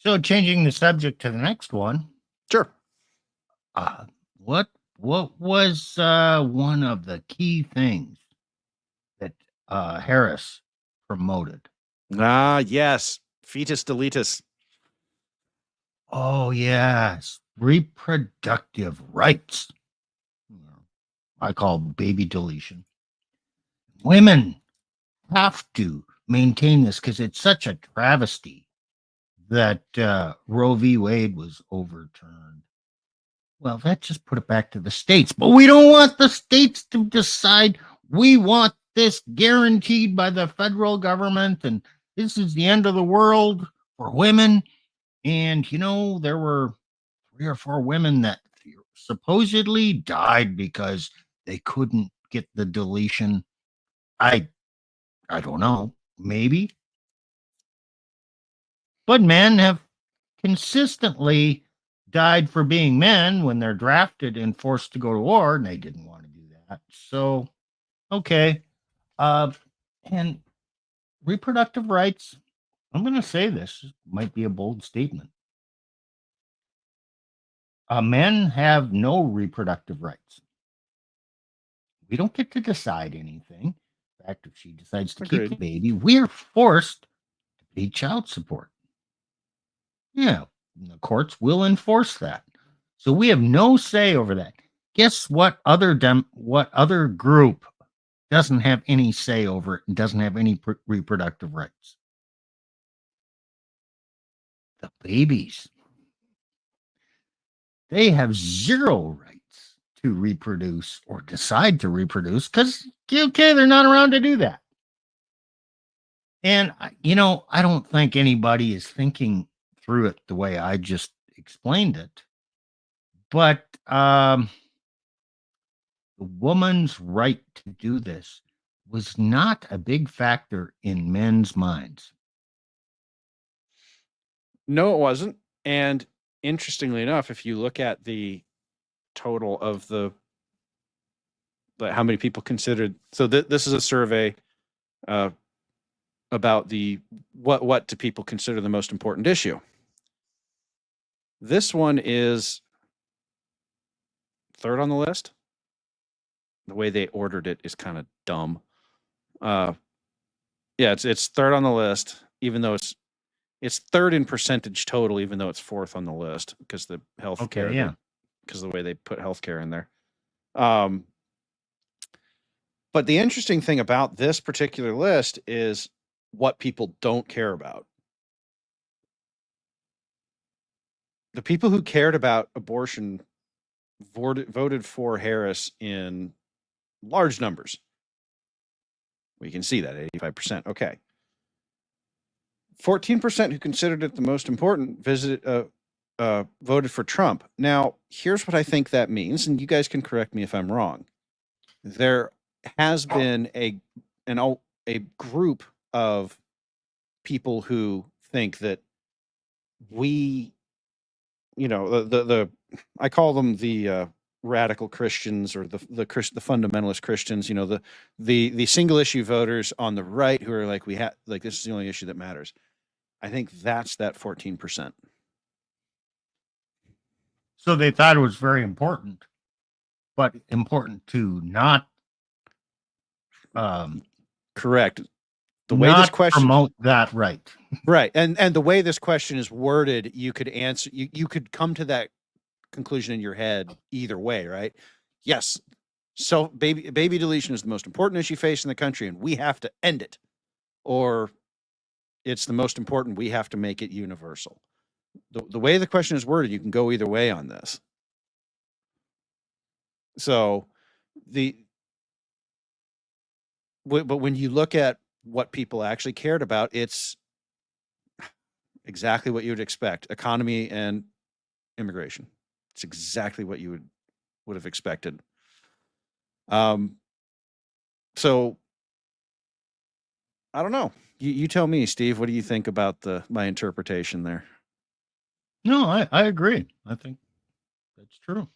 So changing the subject to the next one. Sure. Uh, what was one of the key things that Harris promoted? Yes. Fetus deletus. Oh yes, reproductive rights. I call baby deletion. Women have to maintain this because it's such a travesty that Roe v. Wade was overturned. Well, that just put it back to the states. But we don't want the states to decide. We want this guaranteed by the federal government. And this is the end of the world for women. And, there were 3 or 4 women that supposedly died because they couldn't get the deletion. I don't know. Maybe. But men have consistently died for being men when they're drafted and forced to go to war, and they didn't want to do that. So, okay. And reproductive rights, I'm going to say this might be a bold statement. Men have no reproductive rights. We don't get to decide anything. In fact, if she decides to keep the baby, we're forced to pay child support. Yeah, the courts will enforce that. So we have no say over that. Guess what other group doesn't have any say over it and doesn't have any reproductive rights? The babies. They have 0 rights to reproduce or decide to reproduce because, okay, they're not around to do that. And, I don't think anybody is thinking through it the way I just explained it. But the woman's right to do this was not a big factor in men's minds. No, it wasn't. And interestingly enough, if you look at the total of the how many people considered, so this is a survey about the what do people consider the most important issue. This one is 3rd on the list. The way they ordered it is kind of dumb. Yeah, it's 3rd on the list, even though it's 3rd in percentage total, even though it's 4th on the list because the health care. Okay, yeah. Because of the way they put healthcare in there. But the interesting thing about this particular list is what people don't care about. The people who cared about abortion voted for Harris in large numbers. We can see that 85%. Okay. 14% who considered it the most important voted for Trump. Now, here's what I think that means, and you guys can correct me if I'm wrong. There has been a group of people who think that we, I call them the radical Christians or the fundamentalist Christians, the single issue voters on the right who are like, this is the only issue that matters. I think that's that 14%. So they thought it was very important, but important to not correct. The way this question promote that right. Right. And the way this question is worded, you could answer you could come to that conclusion in your head either way, right? Yes. So baby deletion is the most important issue facing the country and we have to end it. Or it's the most important, we have to make it universal. The way the question is worded, you can go either way on this. So but when you look at what people actually cared about, it's exactly what you would expect. Economy and immigration. It's exactly what you would have expected. So I don't know. You tell me, Steve, what do you think about my interpretation there? No, I agree. I think that's true.